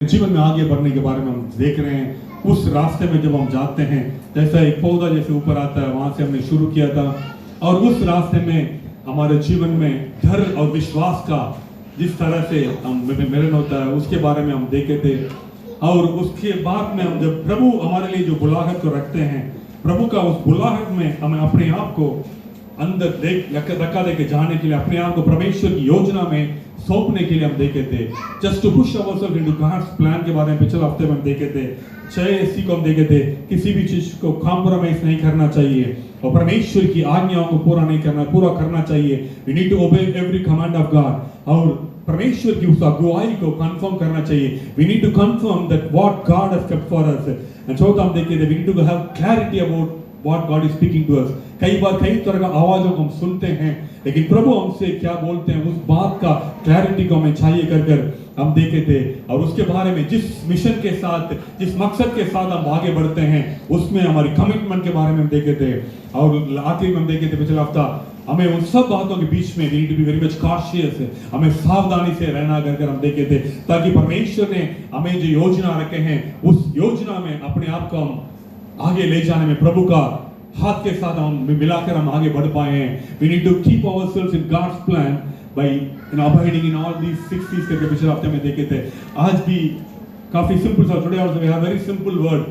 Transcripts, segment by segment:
जीवन में आगे बढ़ने के बारे में हम देख रहे हैं। उस रास्ते में जब हम जाते हैं, जैसा एक पौधा जैसे ऊपर आता है, वहां से हमने शुरू किया था और उस रास्ते में हमारे जीवन में डर और विश्वास का जिस तरह से हम मिलन होता है उसके बारे में हम देखे थे। और उसके बाद में हम जब प्रभु हमारे लिए जो बुलाहट को रखते हैं, प्रभु का उस बुलाहट में हमें अपने आप को अंदर रखा दे के जाने के लिए, अपने आप को परमेश्वर की योजना में सौंपने के लिए हम देखे थे। Just to push ourself into God's plan के बारे में पिछले हफ्ते में हम देखे थे। 6 को हम देखे थे, किसी भी चीज को कॉम्प्रोमाइज नहीं करना चाहिए और परमेश्वर की आज्ञाओं को पूरा करना चाहिए। We need to obey every command of God और परमेश्वर की उस अगुवाई को कंफर्म करना चाहिए। We need to confirm that what God has kept for us. And चौथा हम देखे थे, we need to have clarity about what God is speaking to us. कई बार कई तरह का आवाजों को हम सुनते हैं, लेकिन प्रभु हमसे क्या बोलते हैं उस बात का क्लैरिटी को हमें चाहिए कर हम देखे थे। और उसके बारे में जिस मिशन के साथ, जिस मकसद के साथ हम आगे बढ़ते हैं, उसमें हमारी कमिटमेंट के बारे में हम देखे थे। और आखिर में हम देखे थे पिछला हफ्ता, हमें उन सब बातों के बीच में we need to be very much cautious, हमें सावधानी से रहना कर हम देखे थे, ताकि परमेश्वर ने हमें जो योजना रखे हैं उस योजना में अपने आप को हम आगे ले जाने में प्रभु का हाथ के साथ हम मिलाकर हम आगे बढ़ पाए हैं। We need to keep ourselves in God's plan by abiding in all these 6 C's के पिछले हफ्ते में देखे थे। आज भी काफी सिंपल सा, today also we have very simple word,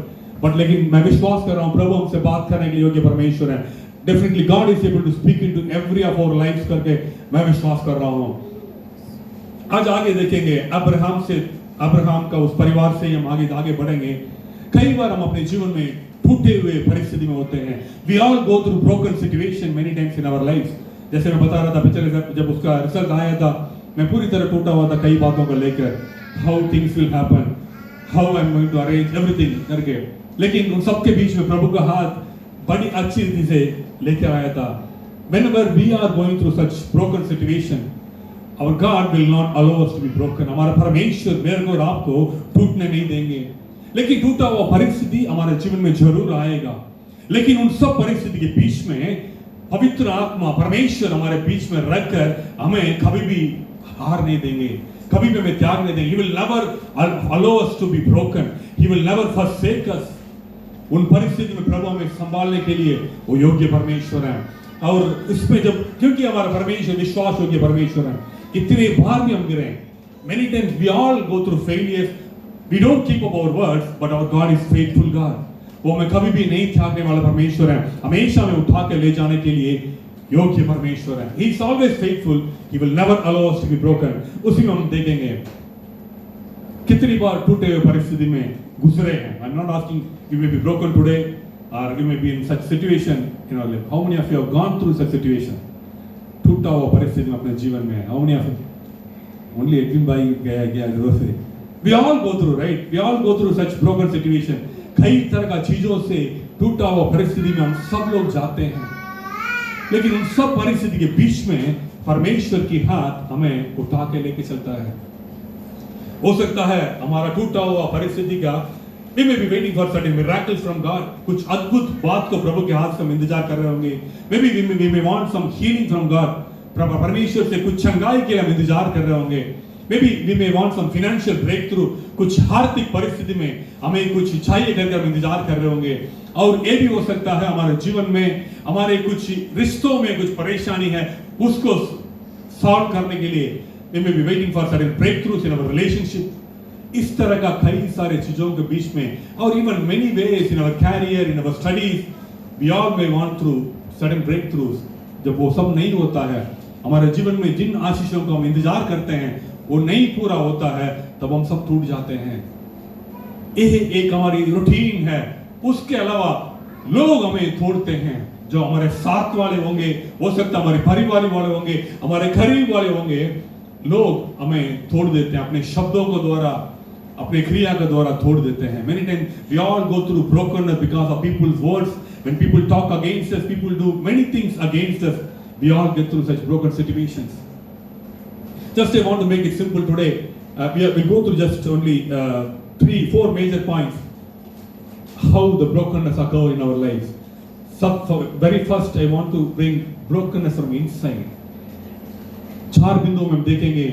but लेकिन मैं विश्वास कर रहा हूं प्रभु हमसे बात करने के लिए योग्य परमेश्वर है। Definitely God is able to speak into every of our lives करके मैं विश्वास कर रहा हूं। आज आगे देखेंगे अब्राहम का उस परिवार से हम आगे बढ़ेंगे। कई बार हम अपने जीवन में टूटे हुए परिस्थिति में होते हैं। We all go through broken situation many times in our lifes. जैसे मैं बता रहा था पिछले जब उसका रिजल्ट आया था, मैं पूरी तरह टूटा हुआ था कई बातों को लेकर, how things will happen, how I am going to arrange everything करके। लेकिन उन सबके बीच में प्रभु का हाथ बड़ी अच्छी रीति से लेकर आया था। Whenever we are going through such broken situation, our God will not allow us to be broken. हमारा परमेश्वर मेरे को और आपको टूटने नहीं देंगे। लेकिन टूटा हुआ परिस्थिति हमारे जीवन में जरूर आएगा, लेकिन उन सब परिस्थिति के बीच में पवित्र आत्मा परमेश्वर हमारे बीच में रखकर हमें कभी भी हार नहीं देंगे, कभी भी हमें त्याग नहीं देंगे। He will never allow us to be broken. He will never forsake us. उन परिस्थिति में प्रभु हमें संभालने के लिए वो योग्य परमेश्वर है। और इसमें जब, क्योंकि हमारा परमेश्वर विश्वास योग्य परमेश्वर है, कितने बार भी हम गिरे, many times we all go through failures. We don't keep up our words, but our God is faithful God. वो हमें कभी भी नहीं त्यागने वाला परमेश्वर है, हमेशा हमें उठा के ले जाने के लिए योग्य परमेश्वर है। He is always faithful. He will never allow us to be broken. उसी में हम देखेंगे कितनी बार टूटे हुए परिस्थिति में गुजरे हैं। I'm not asking you may be broken today or you may be in such situation in your life. How many of you have gone through such situation? टूटा हुआ परिस्थिति में अपने जीवन में how many of you? Only एक दिन भाई गया घर से। We all go through, right? We all go through such broken situation. कई तरह का चीजों से टूटा हुआ परिस्थिति में हम सब लोग जाते हैं, लेकिन उन सब परिस्थिति के बीच में परमेश्वर की हाथ हमें उठा के लेके चलता है। हो सकता है हमारा टूटा हुआ परिस्थिति का we may be waiting for certain miracles from God. कुछ अद्भुत बात को प्रभु के हाथ से हम इंतजार कर रहे होंगे। Maybe we may want some healing from God. परमेश्वर से कुछ चंगाई के लिए हम इंतजार कर रहे होंगे। Maybe we may want some financial breakthrough. कुछ आर्थिक परिस्थिति में हमें कुछ चाहिए करके हम इंतजार कर रहे होंगे। और ये भी हो सकता है हमारे जीवन में हमारे कुछ रिश्तों में कुछ परेशानी है, उसको सॉल्व करने के लिए we may be waiting for certain breakthroughs in our relationship. इस तरह का कई सारे चीजों के बीच में, और even many ways in our career, in our studies, we all may want through certain breakthroughs. जब वो सब नहीं होता है, हमारे जीवन में जिन आशीषों को हम इंतजार करते हैं वो नहीं पूरा होता है, तब हम सब टूट जाते हैं। यह एक हमारी रूटीन है। उसके अलावा लोग हमें तोड़ते हैं, जो हमारे साथ वाले होंगे, हो सकता है हमारे परिवार वाले होंगे, हमारे करीब वाले होंगे, लोग हमें तोड़ देते हैं अपने शब्दों को द्वारा, अपने क्रिया के द्वारा तोड़ देते हैं। Many times we all go through brokenness because of people's words. When people talk against us, people do many things against us. We all get through such broken situations. Just I want to make it simple today. We'll go through just only 3-4 major points how the brokenness occur in our lives. Very first I want to bring brokenness from inside. 4 बिंदुओं में हम देखेंगे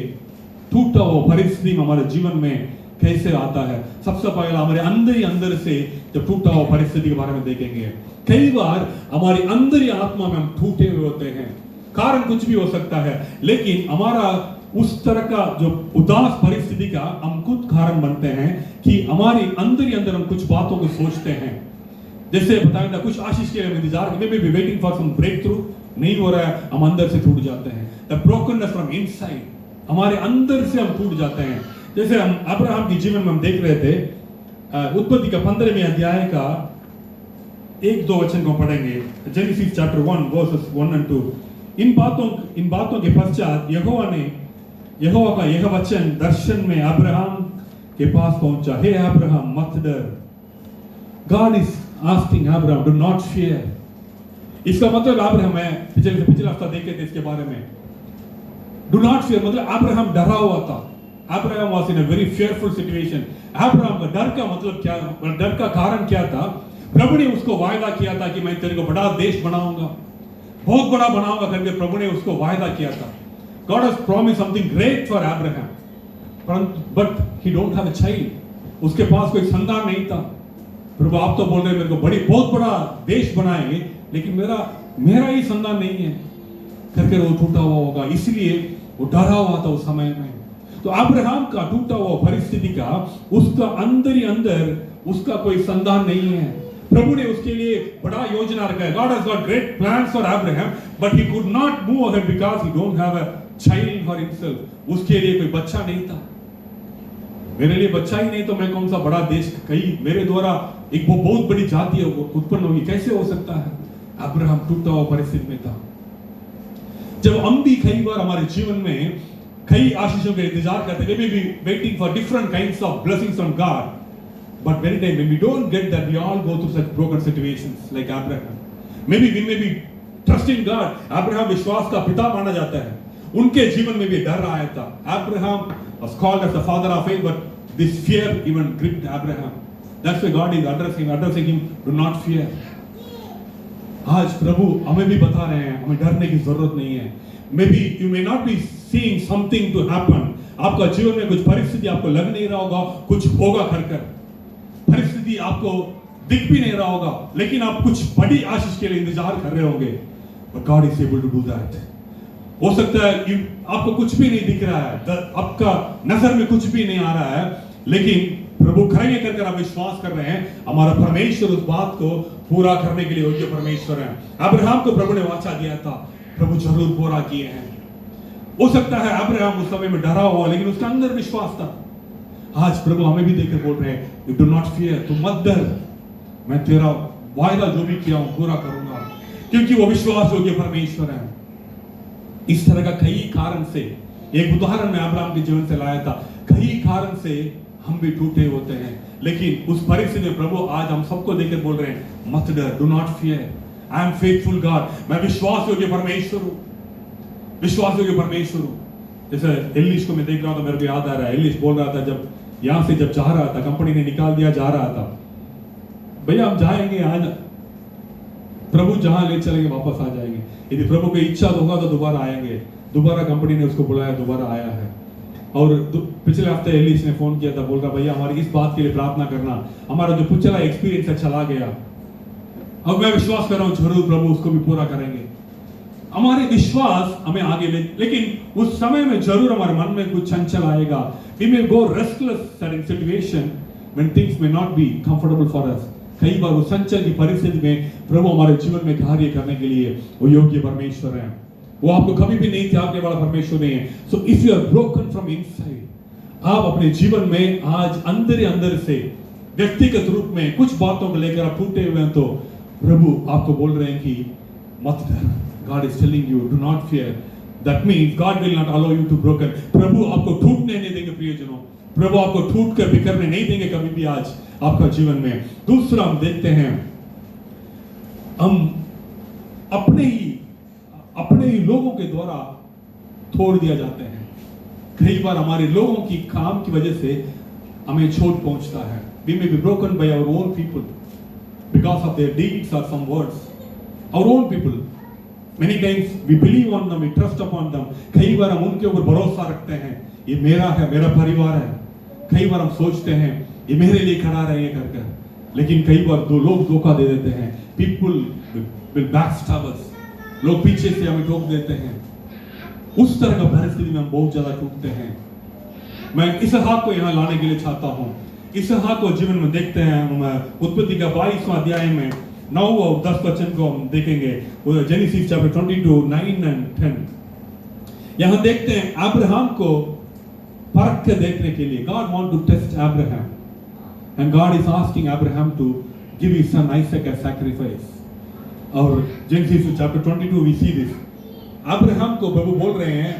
टूटा हुआ परिस्थिति में हमारे जीवन में कैसे आता है? सबसे पहले हमारे अंदर ही अंदर से जब टूटा हुआ परिस्थिति के बारे में देखेंगे। कई बार हमारी अंदर ही आत्मा में हम टूटे हुए होते हैं, कारण कुछ भी हो सकता है, लेकिन हमारा उस तरह का जो उदास परिस्थिति का हम खुद कारण बनते हैं कि हमारी अंदर ही अंदर हम कुछ बातों को सोचते हैं। जैसे बताया था, कुछ आशीष के लिए इंतजार, maybe waiting for some breakthrough, नहीं हो रहा है, हम अंदर से टूट जाते हैं। द ब्रोकननेस फ्रॉम इनसाइड, हमारे अंदर से हम टूट जाते हैं। जैसे हम अब्राहम के जीवन में हम देख रहे थे, उत्पत्ति का 15वें अध्याय का 1-2 वचन को पढ़ेंगे। Genesis chapter 1 versus 1 and 2। इन बातों के पश्चात यहोवा का यह वचन दर्शन में अब्राहम के पास पहुंचा, हे अब्राहम मत डर। God is asking Abraham do not fear. इसका मतलब अब्राहम है, पिछले हफ्ता देखे थे इसके बारे में। डू नॉट फियर मतलब अब्राहम डरा हुआ था। Abraham was in a very fearful situation. Abraham का डर का मतलब क्या, डर का कारण क्या था? प्रभु ने उसको वायदा किया था कि मैं तेरे को बड़ा देश बनाऊंगा, बहुत बड़ा बनाऊंगा करके प्रभु ने उसको वायदा किया था। God has promised something great for Abraham, but he don't have a child। उसके पास कोई संतान नहीं था। प्रभु आप तो बोल रहे हैं मेरे को बहुत बड़ा देश बनाएंगे, लेकिन मेरा ही संतान नहीं है करके वो टूटा हुआ होगा, इसलिए वो डरा हुआ था उस समय में। तो अब्राहम का टूटा हुआ परिस्थिति का उसका अंदर ही अंदर उसका कोई संतान नहीं है। प्रभु ने उसके लिए बड़ा योजना रखा है। God has got great plans for Abraham, but he could not move ahead because he don't have a child for himself। उसके लिए कोई बच्चा नहीं था। मेरे लिए बच्चा ही नहीं तो मैं कौन सा बड़ा देश, कहीं मेरे द्वारा एक बहुत बड़ी जाति उत्पन्न होगी, कैसे हो सकता है? अब्राहम टूटा हुआ परिस्थिति में था। जब हम भी कई बार हमारे जीवन में कई आशीषों का इंतजार करते हैं, we may be waiting for different kinds of blessings from God, but many times when we don't get that, we all go through such broken situations like Abraham। Maybe we may be trusting God। Abraham विश्वास का पिता माना जाता है, उनके जीवन में भी डर आया था। Abraham was called as the father of faith, but this fear even gripped Abraham। That's why God is addressing him, do not fear। आज प्रभु हमें भी बता रहे हैं, हमें डरने की जरूरत नहीं है। Maybe you may not be seeing something to happen। आपका जीवन में कुछ परिस्थिति आपको लग नहीं रहा होगा, कुछ होगा कर परिस्थिति आपको दिख भी नहीं रहा होगा, लेकिन आप कुछ बड़ी आशीष के लिए इंतजार कर रहे होंगे। But God is able to do that। हो सकता है आपको कुछ भी नहीं दिख रहा है, आपका नजर में कुछ भी नहीं आ रहा है, लेकिन प्रभु करेंगे करके आप विश्वास कर रहे हैं। हमारा परमेश्वर उस बात को पूरा करने के लिए योग्य परमेश्वर है। अब्राहम को प्रभु ने वाचा दिया था, प्रभु जरूर पूरा किए हैं। हो सकता है अब्राहम उस समय में डरा हुआ, लेकिन उसके अंदर विश्वास था। आज प्रभु हमें भी देखकर बोल रहे हैं, यू डू नॉट फियर, तुम मत डर, मैं तेरा वायदा जो भी किया हूं पूरा करूंगा, क्योंकि वो विश्वास योग्य परमेश्वर है। इस तरह का कई कारण से, एक उदाहरण मैं अब्राहम के जीवन से लाया था, कई कारण से हम भी टूटे होते हैं, लेकिन उस परिस्थिति में प्रभु आज हम सबको देखकर बोल रहे हैं, मत डर, do not fear, I am faithful God. मैं विश्वास योग्य परमेश्वर हूं, विश्वास योग्य परमेश्वर हूं। जैसे एलिश को मैं देख रहा था, मेरे को याद आ रहा है, एलिश बोल रहा था जब यहां से जब जा रहा था, कंपनी ने निकाल दिया, जा रहा था, भैया हम जाएंगे आज, प्रभु जहां ले चलेंगे वापस आ जाएंगे, यदि प्रभु की इच्छा होगा तो दोबारा आएंगे। दोबारा कंपनी ने उसको बुलाया, दोबारा आया है। और पिछले हफ्ते एलिश ने फोन किया था, बोल रहा भैया हमारी इस बात के लिए प्रार्थना करना, हमारा जो पिछला एक्सपीरियंस है चला गया, अब मैं विश्वास कर रहा हूं जरूर प्रभु उसको भी पूरा करेंगे। हमारे विश्वास हमें आगे ले, लेकिन उस समय में जरूर हमारे मन में कुछ चंचल आएगा। We may go restless in situation when things may not be comfortable for us। कई बार उस संचल की परिस्थिति में प्रभु हमारे जीवन में कार्य करने के लिए वो योग्य परमेश्वर है। वो आपको कभी भी नहीं त्यागने वाला परमेश्वर नहीं है। So if you are broken from inside, आप अपने जीवन में आज अंदर ही अंदर से व्यक्तिगत रूप में कुछ बातों को लेकर आप टूटे हुए हैं, तो प्रभु आपको बोल रहे हैं कि मत डर। God is telling you, do not fear। That means God will not allow you to broken। प्रभु आपको टूटने नहीं देंगे प्रियजनों, प्रभु आपको टूट कर बिखरने नहीं देंगे कभी भी आज आपका जीवन में। दूसरा हम देखते हैं, हम अपने ही लोगों के द्वारा तोड़ दिया जाते हैं। कई बार हमारे लोगों की काम की वजह से हमें चोट पहुंचता है। We may be broken by our own people because of their deeds or some words। Our own people, many times we believe on them, we trust upon them। कई बार हम उनके ऊपर भरोसा रखते हैं, ये मेरा है, मेरा परिवार है, कई बार हम सोचते हैं ये मेरे लिए खड़ा रहे कर, लेकिन कई बार दो लोग धोखा दे देते हैं। पीपल विल बैकस्टैब अस, लोग पीछे से हमें ठोक देते हैं। उस तरह का परिस्थिति में हम बहुत ज्यादा टूटते हैं। मैं इसहाक को यहाँ लाने के लिए चाहता हूँ। इसहाक को जीवन में देखते हैं हम उत्पत्ति का 22वां अध्याय में 9 और 10 वचन को हम देखेंगे। जेनेसिस चैप्टर 22 9 and 10 यहाँ देखते हैं अब्राहम को परख के देखने के लिए God want to test Abraham and God is asking Abraham to give his son Isaac as sacrifice। और genesis chapter 22 we see this। Abraham को प्रभु बोल रहे हैं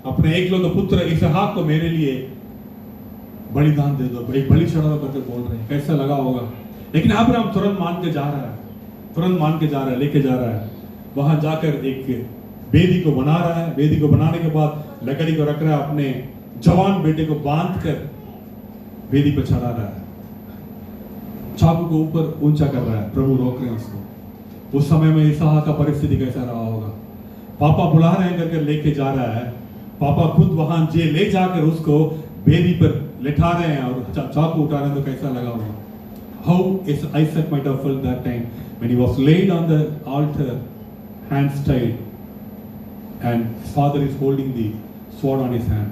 अपने एकलौते पुत्र इसहाक को मेरे लिए बलिदान दे दो, एक बलि चढ़ाओ करके बोल रहे हैं। कैसा लगा होगा? लेकिन अब्राहम तुरंत मान के जा रहा है, तुरंत मान के जा रहा है, लेके जा रहा है। वहां जाकर एक वेदी को बना रहा है। वेदी को बनाने के बाद लकड़ी को रख रहा है, अपने जवान बेटे को बांध कर वेदी पर चढ़ा रहा है, चाकू को ऊपर ऊंचा कर रहा है। प्रभु रोक रहे हैं उसको। उस समय में इसहाक का परिस्थिति कैसा रहा होगा? पापा बुला रहे हैं करके लेके जा रहा है। पापा खुद वहां ले जाकर उसको वेदी पर लेटा रहे हैं और चाकू उठा रहे हैं, तो कैसा लगा होगा? How is Isaac might have felt that time when he was laid on the altar, hands tied, and his father is holding the sword on his hand।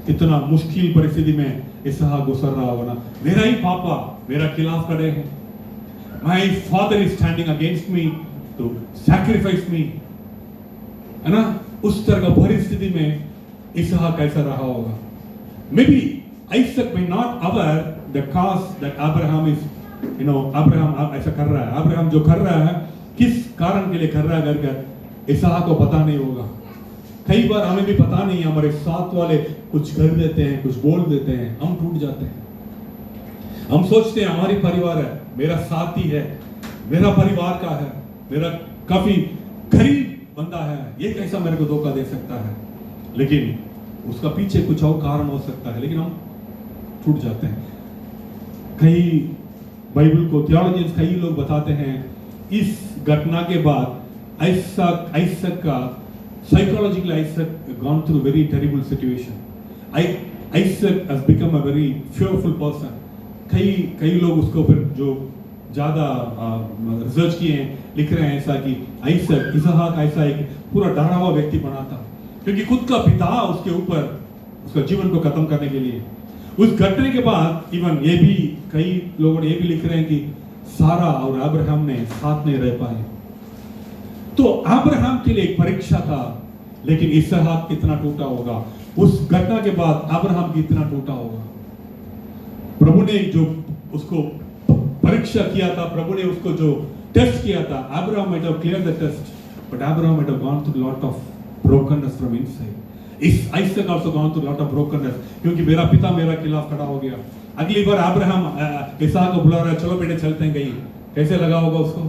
कितना मुश्किल परिस्थिति में इसहाक गुजर रहा होगा ना। मेरा ही पापा मेरा खिलाफ खड़े हैं, my father is standing against me to sacrifice me, है ना? उस तरह का परिस्थिति में इसहाक कैसा रहा होगा? Maybe Isaac may not aware the cause that Abraham is, Abraham ऐसा कर रहा है। अब्राहम जो कर रहा है किस कारण के लिए कर रहा है करके इसहाक को पता नहीं होगा। कई बार हमें भी पता नहीं, हमारे साथ वाले कुछ कर देते हैं, कुछ बोल देते हैं, हम टूट जाते हैं। हम सोचते हैं हमारी परिवार है, मेरा साथी है, मेरा परिवार का है, मेरा काफी गरीब बंदा है, ये कैसा मेरे को धोखा दे सकता है? लेकिन उसका पीछे कुछ और कारण हो सकता है, लेकिन हम टूट जाते हैं। कई बाइबल को थियोलॉजियंस कई लोग बताते हैं इस घटना के बाद आइसक का psychologically Isaac gone through very terrible situation। Isaac has become a very fearful person। कई लोग उसको फिर जो ज्यादा रिसर्च किए हैं लिख रहे हैं ऐसा कि इसहाक ऐसा एक पूरा डरा हुआ व्यक्ति बना था, क्योंकि खुद का पिता उसके ऊपर उसका जीवन को खत्म करने के लिए। उस घटने के बाद इवन ये भी कई लोगों ने ये भी लिख रहे हैं कि सारा और अब्राहम ने साथ नहीं रह पाए। तो अब्राहम के लिए एक परीक्षा था, लेकिन इसहाक कितना टूटा होगा? उस घटना के बाद अब्राहम कितना टूटा होगा? प्रभु ने जो उसको परीक्षा किया था, प्रभु ने उसको जो टेस्ट किया था, Abraham might have cleared the test, but Abraham might have gone through lot of brokenness from inside। इस Isaac also gone through lot of brokenness, क्योंकि मेरा पिता मेरा खिलाफ खड़ा हो गया। अगली बार अब्राहम इसहाक को बुला रहा है, चलो बेटे चलते हैं कहीं। कैसे लगा होगा उसको?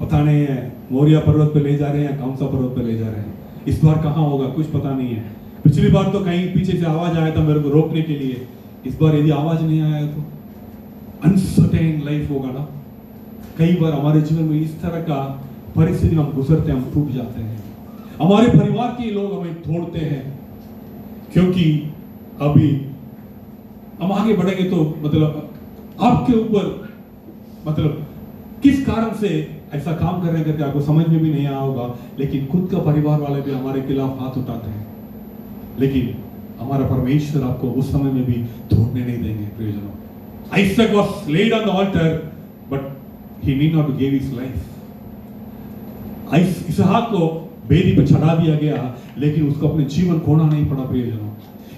पता नहीं है, मोरिया पर्वत पे ले जा रहे हैं, कौन सा पर्वत पे ले जा रहे हैं, इस बार कहाँ होगा कुछ पता नहीं है। पिछली बार तो कहीं पीछे से आवाज आया था मेरे को रोकने के लिए, इस बार यदि आवाज नहीं आया तो अनसर्टेन लाइफ होगा ना। कई बार हमारे जीवन में इस तरह का परिस्थिति हम गुजरते हैं, हम टूट जाते हैं। हमारे परिवार के लोग हमें तोड़ते हैं, क्योंकि अभी हम आगे बढ़ेंगे तो मतलब आपके ऊपर मतलब किस कारण से ऐसा काम कर रहे हैं करके आपको समझ में भी नहीं आया होगा, लेकिन खुद का परिवार वाले भी हमारे खिलाफ हाथ उठाते हैं, लेकिन हमारा परमेश्वर आपको उस समय में भी तोड़ने नहीं देंगे। प्रियजनों, Isaac was laid on the altar, but he need not to give his life। इसहाक को वेदी पर चढ़ा दिया गया, लेकिन उसको अपने जीवन खोना नहीं पड़ा प्रियजनों,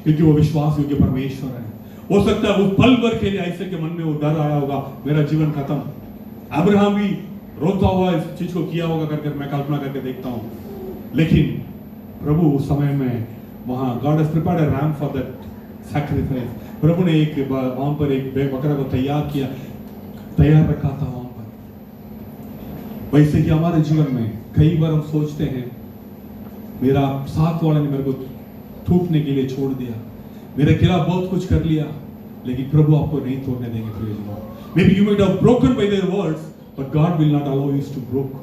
क्योंकि वो विश्वास योग्य परमेश्वर है। हो सकता है उस पल भर के लिए आइसक के मन में वो डर आया होगा, मेरा जीवन खत्म। अब्राहम भी रोता हुआ इस चीज को किया होगा करके मैं कल्पना करके देखता हूँ, लेकिन प्रभु उस समय में वहां God has prepared a ram for that sacrifice. प्रभु ने एक वहां पर एक बकरा को तैयार रखा था वहां पर। वैसे ही हमारे जीवन में कई बार हम सोचते हैं मेरा साथ वाले ने मेरे को थूकने के लिए छोड़ दिया, मेरे खिलाफ बहुत कुछ कर लिया, लेकिन प्रभु आपको नहीं तोड़ने देंगे प्रियजनों। Maybe you might have broken by their words, but God will not allow you to broke।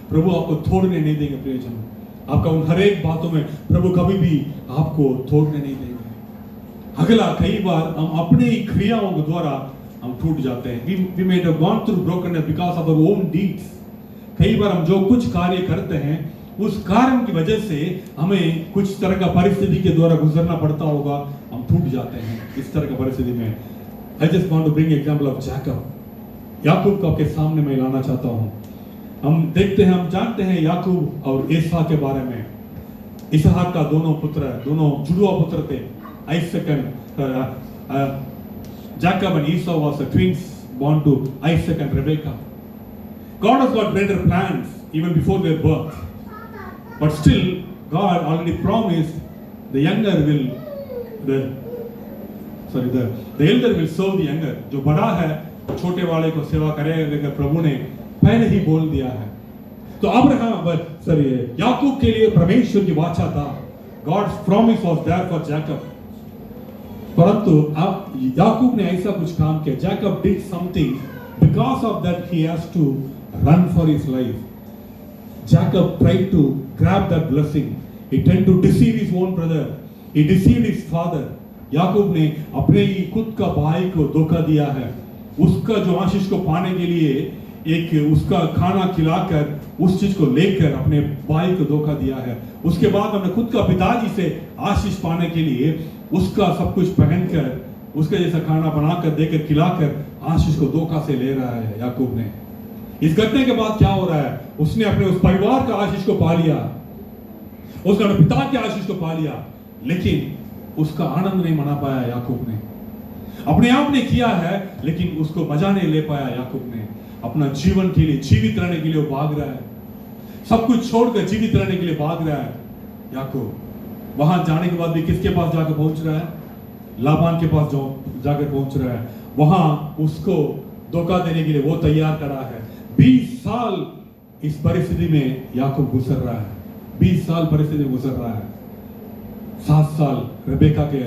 प्रभु आपको तोड़ने नहीं देंगे प्रियजनों। आपका उन हर एक बातों में प्रभु कभी भी आपको तोड़ने नहीं देंगे। अगला, कई बार हम अपने ही क्रियाओं के द्वारा हम टूट जाते हैं. We may have gone through brokenness because of our own deeds. कई बार हम जो कुछ कार्य करते हैं उस कारण की वजह से हमें कुछ तरह का परिस्थिति के द्वारा गुजरना पड़ता होगा, हम टूट जाते हैं इस तरह का परिस्थिति में. I just want to bring example of Jacob. याकूब को आपके सामने मैं लाना चाहता हूँ. हम देखते हैं, हम जानते हैं याकूब और एसा के बारे में. इसहाक का दोनों जुड़वा पुत्र थे. Isaac and Jacob and Esau was the twins born to Isaac and Rebekah. God has got greater plans even before their birth. But still, God already promised the elder will serve the younger. जो बड़ा है छोटे वाले को सेवा करेगा, प्रभु ने पहले ही बोल दिया है. तो याकूब के लिए परमेश्वर की वाचा था. God's promise was there for Jacob. परंतु अब याकूब ने ऐसा कुछ काम किया. Jacob did something, because of that he has to run for his life. Jacob tried to grab that blessing. He tried to deceive his own brother. He deceived his father. याकूब ने अपने ही खुद का भाई को धोखा दिया है. उसका जो आशीष को पाने के लिए एक उसका खाना खिलाकर उस चीज को लेकर अपने भाई को धोखा दिया है. उसके बाद हमने खुद का पिताजी से आशीष पाने के लिए उसका सब कुछ पहनकर उसके जैसा खाना बनाकर देकर खिलाकर आशीष को धोखा से ले रहा है याकूब ने. इस घटने के बाद क्या हो रहा है? उसने अपने उस परिवार का आशीष को पा लिया, उसने अपने पिता के आशीष को पा लिया, लेकिन उसका आनंद नहीं मना पाया याकूब ने. अपने आप ने किया है लेकिन उसको मजा नहीं ले पाया याकूब ने. अपना जीवन के लिए, जीवित रहने के लिए वो भाग रहा है. सब कुछ छोड़कर जीवित रहने के लिए भाग रहा है याकूब. वहां जाने के बाद भी किसके पास जाकर पहुंच रहा है? लाबान के पास जाकर पहुंच रहा है. वहां उसको धोखा देने के लिए वो तैयार करा है. 20 साल इस परिस्थिति में याकूब गुजर रहा है. 20 साल परिस्थिति में गुजर रहा है. 7 साल रेबेका के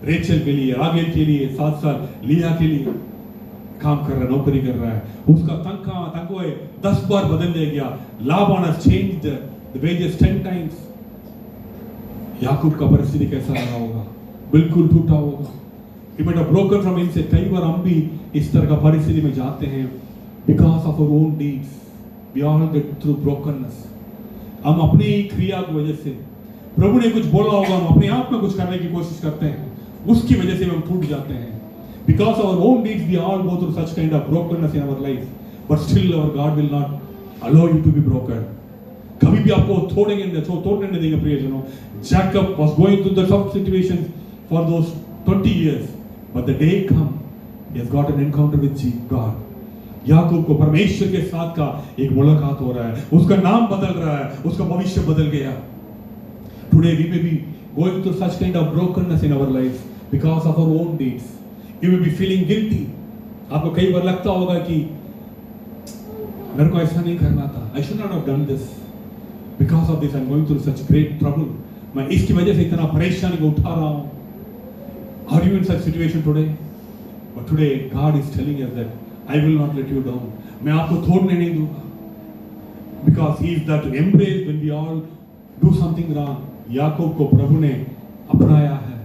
रेचल के लिए, रागेल के लिए, 7 साल लिया के लिए काम कर रहा है, नौकरी कर रहा है. उसका तनख्वाह 10 बार बदल दिया गया. Laban has changed the wages 10 times. याकूब का परिस्थिति कैसा रहा होगा? बिल्कुल टूटा होगा. He might have broken from inside. कई बार हम भी इस तरह का परिस्थिति में जाते हैं. Because of our own deeds, we all get through brokenness. हम अपनी क्रिया की वजह से, प्रभु ने कुछ बोला होगा, हम अपने आप में कुछ करने की कोशिश करते हैं, उसकी वजह से हम टूट जाते हैं. Because of our own deeds, we all go through such kind of brokenness in our life. But still, our God will not allow you to be broken. कभी भी आपको तोड़ने नहीं देंगे प्रियजनों. Jacob was going through the tough situations for those 20 years, but the day come, he has got an encounter with God. याकूब को परमेश्वर के साथ का एक मुलाकात हो रहा है. उसका नाम बदल रहा है, उसका भविष्य बदल गया. Today we may be going through such kind of brokenness in our lives because of our own deeds. You may be feeling guilty. आपको कई बार लगता होगा कि मेरे को ऐसा नहीं करना था. I should not have done this. Because of this I'm going through such great trouble. मैं इसकी वजह से इतना परेशानी को उठा रहा हूँ. Are you in such situation today? But today God is telling us that I will not let you down. मैं आपको छोड़ने नहीं दूंगा. Because He is that to embrace when we all do something wrong. याकूब को प्रभु ने अपनाया है,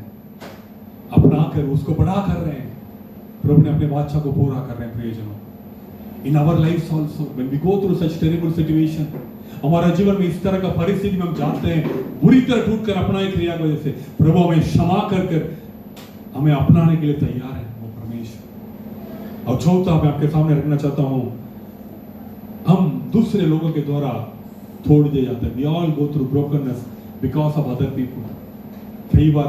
अपनाकर उसको बड़ा कर रहे हैं. प्रभु ने अपने वाचा को पूरा कर रहे हैं प्रियजनों. In our lives also, when we go through such terrible situation, हमारा जीवन में इस तरह का परिस्थिति में हम जाते हैं, बुरी तरह टूट कर अपना एक क्रिया की वजह से, प्रभु हमें क्षमा कर हमें अपनाने के लिए तैयार है वो परमेश्वर. और चौथा मैं आपके सामने रखना चाहता हूं, हम दूसरे लोगों के द्वारा तोड़ दिए जाते हैं. We all go through brokenness because of other people. कई बार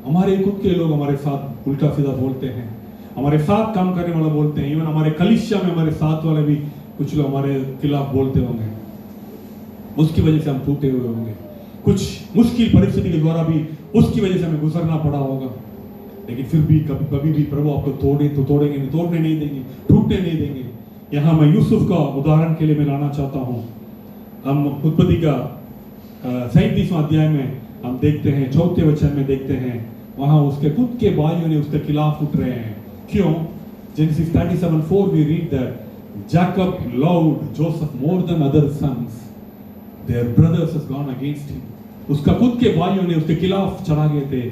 हमारे खुद के लोग हमारे साथ उल्टा सीधा बोलते हैं, हमारे साथ काम करने वाला बोलते हैं. इवन हमारे कलीसिया में हमारे साथ वाले भी कुछ लोग हमारे खिलाफ बोलते होंगे. उसकी वजह से हम टूटे हुए होंगे. कुछ मुश्किल परिस्थिति के द्वारा भी उसकी वजह से हमें गुजरना पड़ा होगा. लेकिन फिर भी कभी भी प्रभु आपको तोड़ने नहीं देंगे, टूटने नहीं देंगे. यहाँ मैं यूसुफ का उदाहरण के लिए मैं लाना चाहता हूँ. हम उत्पत्ति का 37वां अध्याय में हम देखते हैं, 4 वचन में देखते हैं, वहां उसके खुद के भाइयों ने उसके खिलाफ उठ रहे हैं. क्यों? Genesis 37:4 we read that Jacob loved Joseph more than other sons. Their brothers has gone against him. उसका खुद के भाइयों ने उसके खिलाफ चढ़ा गए थे.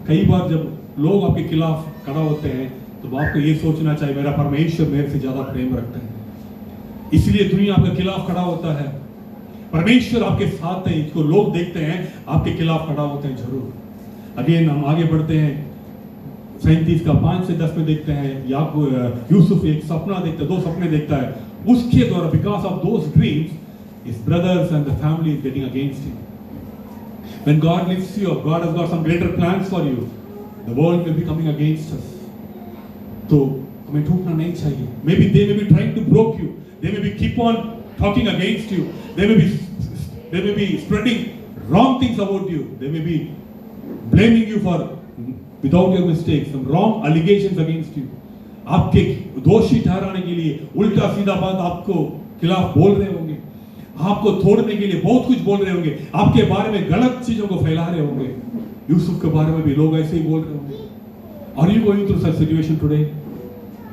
कई बार जब लोग आपके खिलाफ खड़ा होते हैं तो आपको ये सोचना चाहिए मेरा परमेश्वर मेरे से ज्यादा प्रेम रखता है, इसलिए दुनिया आपके खिलाफ खड़ा होता है। परमेश्वर आपके साथ है, इसको लोग देखते हैं, आपके खिलाफ खड़ा होते हैं जरूर। अगेन हम आगे बढ़ते हैं 37 का 5 से 10 में देखते हैं यूसुफ एक सपना देखता है, 2 सपने देखता है। उसके द्वारा because of those dreams his brothers and the family is getting against him. When God lifts you up, God has got some greater plans for you. The world will be coming against us. तो हमें टूटना नहीं चाहिए। Maybe they may be trying to broke you. They may be keep on talking against you. They may be spreading wrong things about you. They may be blaming you for without your mistakes, some wrong allegations against you. आपके दोषी ठहराने के लिए उल्टा सीधा बात आपको खिलाफ बोल रहे होंगे, आपको तोड़ने के लिए बहुत कुछ बोल रहे होंगे, आपके बारे में गलत चीजों को फैला रहे होंगे। यूसुफ के बारे में भी लोग ऐसे ही बोल रहे होंगे। Are you going through such situation today?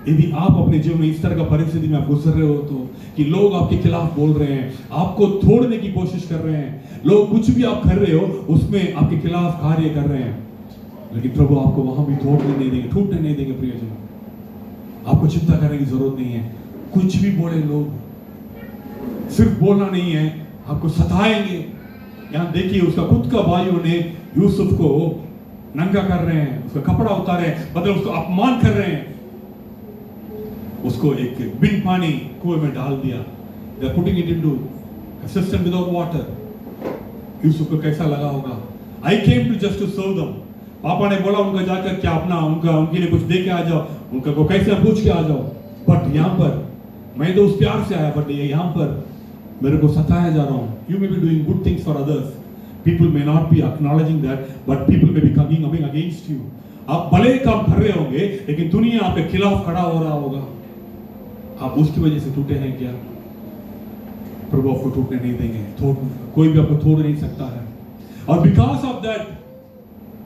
यदि आप अपने जीवन में इस तरह का परिस्थिति में आप गुजर रहे हो तो कि लोग आपके खिलाफ बोल रहे हैं, आपको तोड़ने की कोशिश कर रहे हैं, लोग कुछ भी आप कर रहे हो उसमें आपके खिलाफ कार्य कर रहे हैं, लेकिन प्रभु आपको वहां भी तोड़ने नहीं देंगे, टूटने नहीं देंगे। प्रियजन, आपको चिंता करने की जरूरत नहीं है। कुछ भी बोले लोग, सिर्फ बोलना नहीं है, आपको सताएंगे। यहाँ देखिए उसका खुद का भाइयों ने यूसुफ को नंगा कर रहे हैं, उसका कपड़ा उतारे हैं, मतलब उसको अपमान कर रहे हैं, उसको एक बिन पानी कुएं में डाल दिया। They are putting it into a system without water. Yusuf को कैसा लगा होगा? I came to just to serve them. पापा ने बोला उनका जाकर क्या अपना उनके लिए कुछ दे के आ जाओ, उनका को कैसे पूछ के आ जाओ, बट यहाँ पर मैं तो उस प्यार से आया, बट यहाँ पर मेरे को सताया जा रहा हूँ। You may be doing good things for others. People may not be acknowledging that, but people may be coming against you. आप भले काम कर रहे होंगे, लेकिन दुनिया आपके खिलाफ खड़ा हो रहा होगा। आप उसकी वजह से टूटे हैं क्या? प्रभु आपको टूटने नहीं देंगे, कोई भी आपको तोड़ नहीं सकता है। और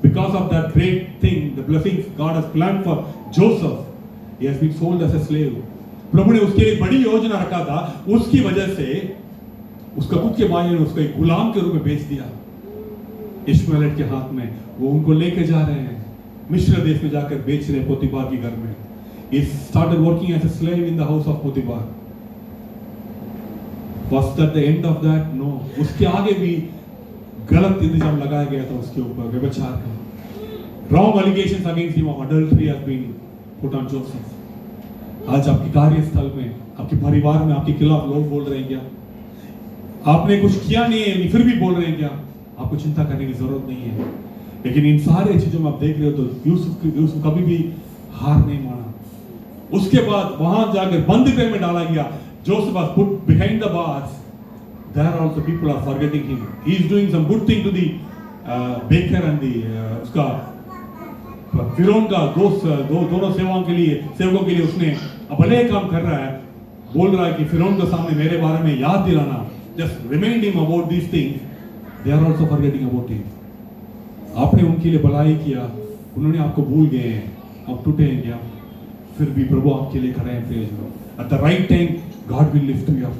because of that great thing, the blessings God has planned for Joseph, he has been sold as a slave. प्रभु ने उसके लिए बड़ी योजना रखा था, उसकी वजह से उसका खुद के भाइयों ने उसको एक गुलाम के रूप में बेच दिया इश्माएल के हाथ में। वो उनको लेके जा रहे हैं, मिस्र देश में जाकर बेच रहे हैं पोतीफार के घर में। He started working as a slave in the house of Potiphar. Was that the end of that? No. उसके आगे भी गलत इंतजाम लगाया गया था उसके ऊपर, व्यभिचार का। Wrong allegations against him of adultery has been put on Joseph. आज आपके कार्यस्थल में, आपके परिवार में आपके खिलाफ लोग बोल रहे हैं क्या? आपने कुछ किया नहीं है, फिर भी बोल रहे हैं क्या? आपको चिंता करने की जरूरत नहीं है। लेकिन इन सारे चीजों में आप देख रहे हो तो यूसुफ कभी भी हार नहीं माना। उसके बाद वहां जाकर बंद गृह में डाला गया। Joseph was put behind the bars. There also people are forgetting him. He is doing some good thing to the baker and the उसका फिरौन का दोनों सेवकों के लिए उसने भले काम कर रहा है। बोल रहा है कि फिरौन के सामने मेरे बारे में याद दिलाना, just remind him about these things. They are also forgetting about him. आपने उनके लिए भलाई किया, उन्होंने आपको भूल गए हैं, आप टूटे हैं क्या? फिर भी प्रभु आपके लिए खड़े हैं। Praise low. At the right time, God will lift you up.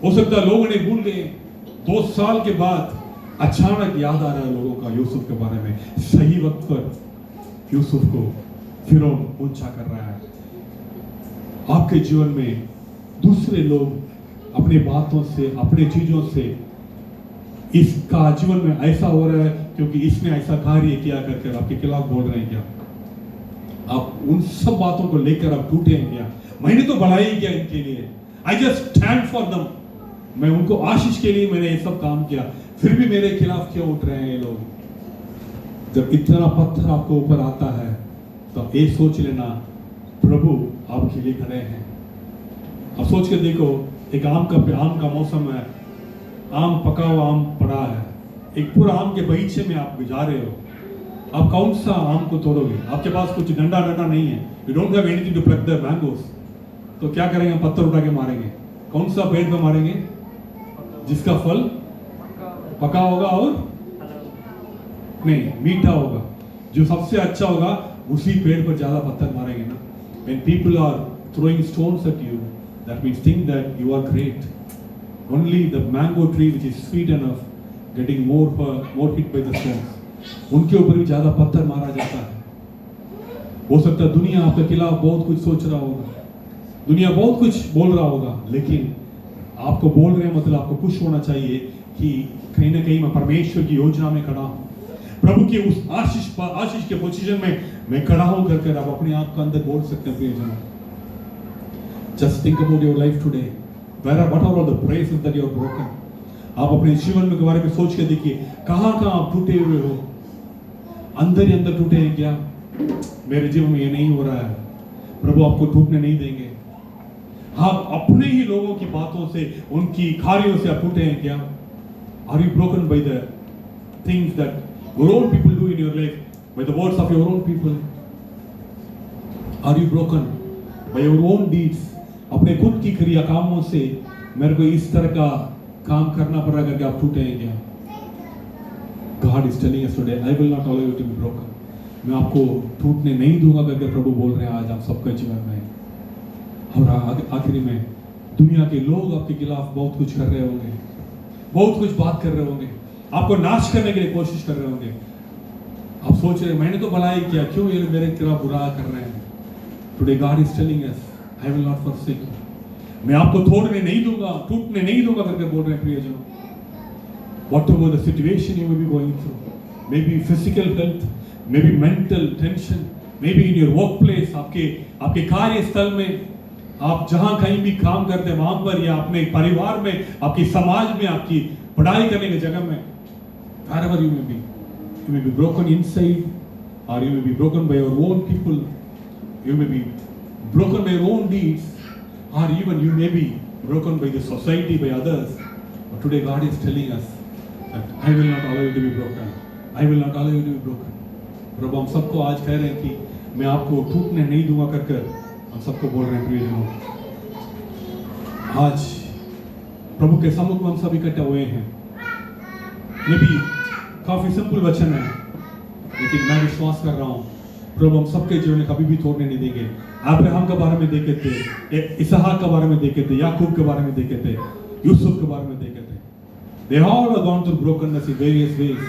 हो सकता है लोगों ने भूल गए, 2 साल के बाद अचानक याद आ रहा है लोगों का यूसुफ के बारे में। सही वक्त पर यूसुफ को फिरौन ऊंचा कर रहा है। आपके जीवन में दूसरे लोग अपनी बातों से, अपने चीजों से इसका जीवन में ऐसा हो रहा है क्योंकि इसने ऐसा कार्य किया करके आपके खिलाफ बोल रहे हैं क्या? आप उन सब बातों को लेकर आप टूटे हैं क्या? मैंने तो भलाई किया इनके लिए, I just stand for them, मैं उनको आशीष के लिए मैंने ये सब काम किया, फिर भी मेरे खिलाफ क्यों उठ रहे हैं ये लोग? जब इतना पत्थर आपको ऊपर आता है तो ये सोच लेना प्रभु आपके लिए खड़े हैं। अब सोच के देखो, एक आम का मौसम है, आम पका हुआ आम पड़ा है, एक पूरा आम के बगीचे में आप जा रहे हो, आप कौन सा आम को तोड़ोगे? आपके पास कुछ डंडा नहीं है, you don't have anything to plug the mangoes, तो क्या करेंगे? पत्थर उठा के मारेंगे। कौन सा पेड़ पे मारेंगे? जिसका फल पका होगा और नहीं मीठा होगा, जो सबसे अच्छा होगा उसी पेड़ पर ज्यादा पत्थर मारेंगे ना। When people are throwing stones at you, that means think that you are great. Only the mango tree which is sweet enough getting more hit by the stones. उनके ऊपर भी ज्यादा पत्थर मारा जाता है। हो सकता है दुनिया आपके खिलाफ बहुत कुछ सोच रहा होगा, दुनिया बहुत कुछ बोल रहा होगा, लेकिन आपको बोल रहे हैं मतलब आपको खुश होना चाहिए कि कहीं ना कहीं मैं परमेश्वर की योजना में खड़ा हूं, प्रभु के उस आशीष के पोजीशन में मैं खड़ा हूं कर आप अपने आप का अंदर बोल सकते हैं। प्रियजनों, just think about your life today, what are all the places that you are broken. आप अपने जीवन के बारे में सोच के देखिए, कहां आप टूटे हुए हो, अंदर ही अंदर टूटे हैं क्या? मेरे जीवन में ये नहीं हो रहा है, प्रभु आपको टूटने नहीं देंगे। आप अपने ही लोगों की बातों से, उनकी खारियों से आप टूटे हैं क्या? Are you broken by the things that your own people do in your life, by the words of your own people? Are you broken by your own deeds? अपने खुद की क्रिया कामों से मेरे को इस तरह का काम करना पड़ रहा करके आप टूटे हैं क्या? God is telling us today, I will not allow you to be broken. मैं आपको टूटने नहीं दूंगा करके प्रभु बोल रहे हैं आज आप सबके जीवन में। और आखिरी में, दुनिया के लोग आपके खिलाफ बहुत कुछ कर रहे होंगे, बहुत कुछ बात कर रहे होंगे, आपको नाश करने के लिए कोशिश कर रहे होंगे। आप सोच रहे हैं मैंने तो भलाई किया, क्यों ये मेरे खिलाफ बुरा कर रहे हैं? Today God is telling us, I will not forsake you. मैं आपको छोड़ने नहीं दूंगा, टूटने नहीं दूंगा करके बोल रहे हैं प्रियजनों। Whatever the situation you may be going through, maybe physical health, maybe mental tension, maybe in your workplace, आपके कार्यस्थल में, आप जहां कहीं भी काम करते हैं वहां पर, या अपने परिवार में, आपकी समाज में, आपकी पढ़ाई करने की जगह में, wherever you may be broken inside, or you may be broken by your own people, you may be broken by your own deeds, or even you may be broken by the society, by others. But today God is telling us that I will not allow you to be broken. I will not allow you to be broken. प्रभु हम सबको आज कह रहे हैं कि मैं आपको टूटने नहीं दूंगा कर हम सबको बोल रहे हैं प्रियजनों। आज प्रभु के सम्मुख में हम सब इकट्ठे हुए हैं। ये भी काफी सिंपल वचन है, लेकिन मैं विश्वास कर रहा हूँ प्रभु हम सबके जीवन में कभी भी तोड़ने नहीं देंगे। अब्राहम के बारे में देखे थे, इसहाक के बारे में देखे थे, याकूब के बारे में देखे थे, यूसुफ के बारे में देखे थे। They all have gone through brokenness in various ways.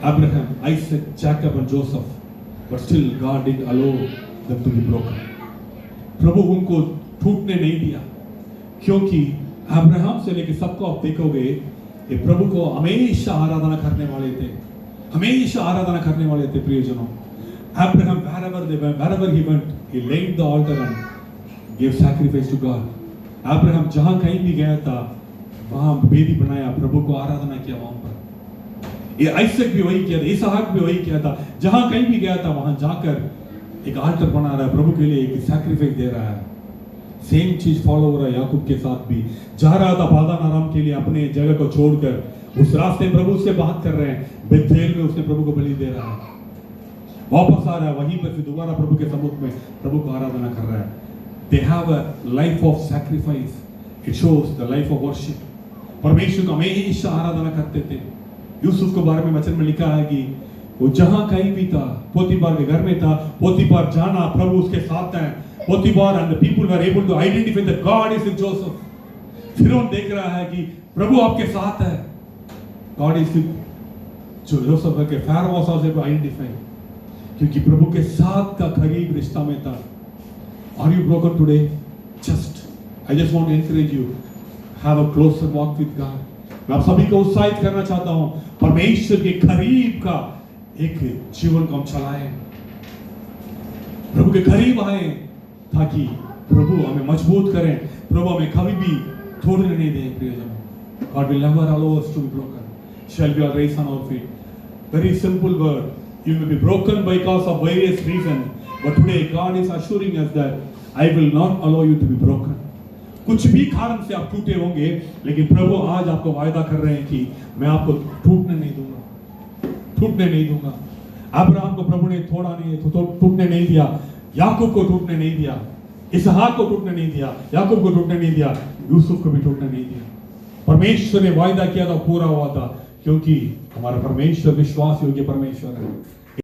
Abraham, Isaac, Jacob and Joseph, but still God didn't allow them to be broken. प्रभु उनको टूटने नहीं दिया, क्योंकि अब्राहम से लेकर सबको आप देखोगे ये प्रभु को हमेशा आराधना करने वाले थे, हमेशा आराधना करने वाले थे प्रियजनों। Abraham, wherever he went, he laid the altar and gave sacrifice to God. Abraham जहां कहीं भी गया था वहां वेदी बनाया, प्रभु को आराधना किया वहां पर। ये आइसक भी वही किया था, इसहाक भी वही किया था, जहां कहीं भी गया था वहां जाकर एक आल्टर बना रहा है, प्रभु के लिए एक सैक्रिफाइस दे रहा है। सेम चीज फॉलो हो रहा है याकूब के साथ भी। जा रहा था पादान आराम के लिए, अपने जगह को छोड़कर उस रास्ते प्रभु से बात कर रहे हैं, बेथेल में उसने प्रभु को बलि दे रहा है, वापस आ रहा है वहीं पर फिर दोबारा प्रभु के सम्मुख में प्रभु को आराधना कर रहा है। They have a life of sacrifice. It shows the life of worship. परमेश्वर को हमेशा आराधना करते थे। यूसुफ के बारे में वचन में लिखा है कि वो जहां कहीं भी था, पोतीफार के घर में था, पोतीफार जाना प्रभु उसके साथ है, पोतीफार and the people were able to identify that God is with Joseph. फिरौन देख रहा है कि प्रभु आपके साथ है, God is with Joseph के Pharaoh was also able to identify, क्योंकि प्रभु के साथ का करीब रिश्ता में था। Are you broken today? I just want to encourage you, have a closer walk with God. मैं आप सभी को उत्साहित करना चाहता हूं, परमेश्वर के करीब का एक जीवन को हम चलाएं, प्रभु के करीब आए, ताकि प्रभु हमें मजबूत करें, प्रभु हमें कभी भी तोड़ने नहीं दें प्रियजनों। God will never allow us to be broken. Shall we all raise on our feet? Very simple word. You may be broken because of various reasons, but today God is assuring us that I will not allow you to be broken. कुछ भी कारण से आप टूटे होंगे, लेकिन प्रभु आज आपको वायदा कर रहे हैं कि मैं आपको टूटने नहीं दूंगा, टूटने नहीं दूंगा। अब्राहम को प्रभु ने तोड़ा नहीं, टूटने नहीं दिया, याकूब को टूटने नहीं दिया, इसहाक को टूटने नहीं दिया, याकूब को टूटने नहीं दिया, यूसुफ को भी टूटने नहीं दिया। परमेश्वर ने वायदा किया था, पूरा हुआ था, क्योंकि हमारा परमेश्वर विश्वास योग्य परमेश्वर है।